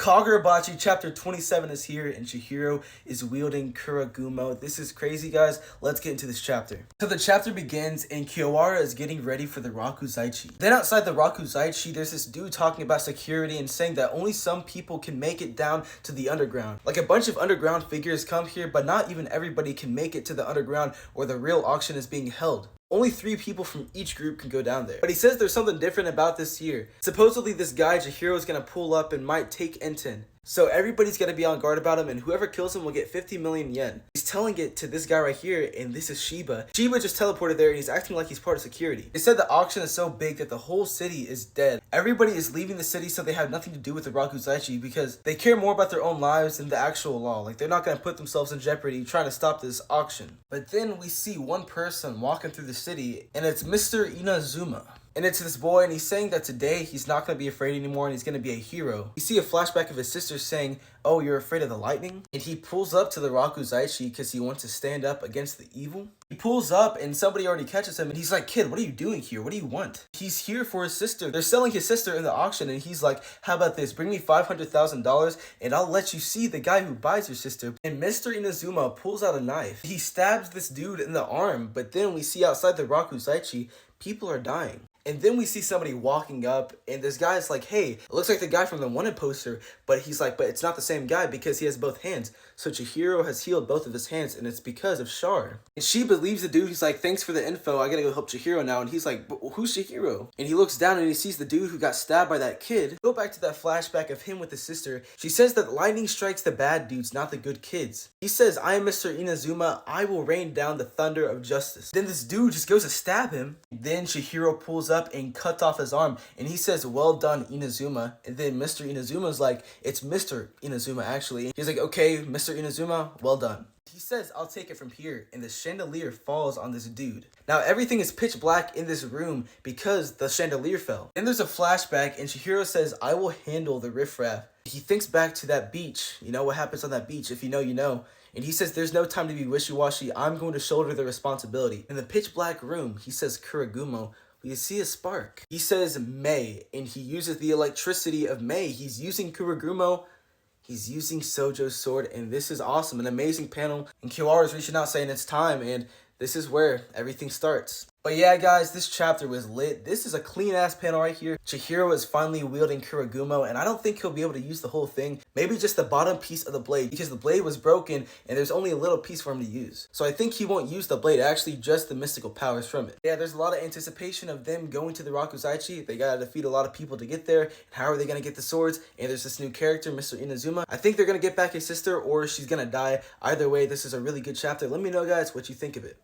Kagurabachi chapter 27 is here, and Chihiro is wielding Kuragumo. This is crazy, guys. Let's get into this chapter. So the chapter begins, and Kiwara is getting ready for the Rakuzaichi. Then outside the Rakuzaichi, there's this dude talking about security and saying that only some people can make it down to the underground. Like a bunch of underground figures come here, but not even everybody can make it to the underground where the real auction is being held. Only 3 people from each group can go down there. But he says there's something different about this year. Supposedly this guy, Chihiro, is going to pull up and might take Enten. So everybody's going to be on guard about him, and whoever kills him will get 50 million yen. He's telling it to this guy right here, and this is Shiba. Shiba just teleported there, and he's acting like he's part of security. They said the auction is so big that the whole city is dead. Everybody is leaving the city, so they have nothing to do with the Rakuzaichi because they care more about their own lives than the actual law. Like, they're not going to put themselves in jeopardy trying to stop this auction. But then we see one person walking through the city, and it's Mr. Inazuma. And it's this boy, and he's saying that today he's not going to be afraid anymore, and he's going to be a hero. You see a flashback of his sister saying, "Oh, you're afraid of the lightning?" And he pulls up to the Rakuzaichi because he wants to stand up against the evil. He pulls up, and somebody already catches him, and he's like, "Kid, what are you doing here? What do you want?" He's here for his sister. They're selling his sister in the auction, and he's like, "How about this? Bring me $500,000, and I'll let you see the guy who buys your sister." And Mr. Inazuma pulls out a knife. He stabs this dude in the arm, but then we see outside the Rakuzaichi, people are dying. And then we see somebody walking up, and this guy's like, "Hey, it looks like the guy from the wanted poster," but he's like, "But it's not the same guy because he has both hands." So Chihiro has healed both of his hands, and it's because of Char. And she believes the dude. He's like, "Thanks for the info. I gotta go help Chihiro now." And he's like, "But who's Chihiro?" And he looks down, and he sees the dude who got stabbed by that kid. Go back to that flashback of him with his sister. She says that lightning strikes the bad dudes, not the good kids. He says, "I am Mr. Inazuma. I will rain down the thunder of justice." Then this dude just goes to stab him. Then Chihiro pulls up and cuts off his arm, and he says, "Well done, Inazuma." And then Mr. Inazuma's like, "It's Mr. Inazuma, actually." He's like, "Okay, Mr. Inazuma, well done." He says, "I'll take it from here," and the chandelier falls on this dude. Now everything is pitch black in this room because the chandelier fell. Then there's a flashback, and Chihiro says, "I will handle the riffraff." He thinks back to that beach. You know what happens on that beach. If you know, you know. And he says, "There's no time to be wishy-washy. I'm going to shoulder the responsibility." In the pitch black room, he says, "Kuragumo." You see a spark. He says May, and he uses the electricity of May. He's using Kuragumo. He's using Sojo's sword, and this is awesome. An amazing panel. And Kiwara's reaching out saying it's time, and this is where everything starts. But yeah, guys, this chapter was lit. This is a clean-ass panel right here. Chihiro is finally wielding Kuragumo, and I don't think he'll be able to use the whole thing. Maybe just the bottom piece of the blade, because the blade was broken, and there's only a little piece for him to use. So I think he won't use the blade, actually just the mystical powers from it. Yeah, there's a lot of anticipation of them going to the Rakuzaichi. They gotta defeat a lot of people to get there. And how are they gonna get the swords? And there's this new character, Mr. Inazuma. I think they're gonna get back his sister, or she's gonna die. Either way, this is a really good chapter. Let me know, guys, what you think of it.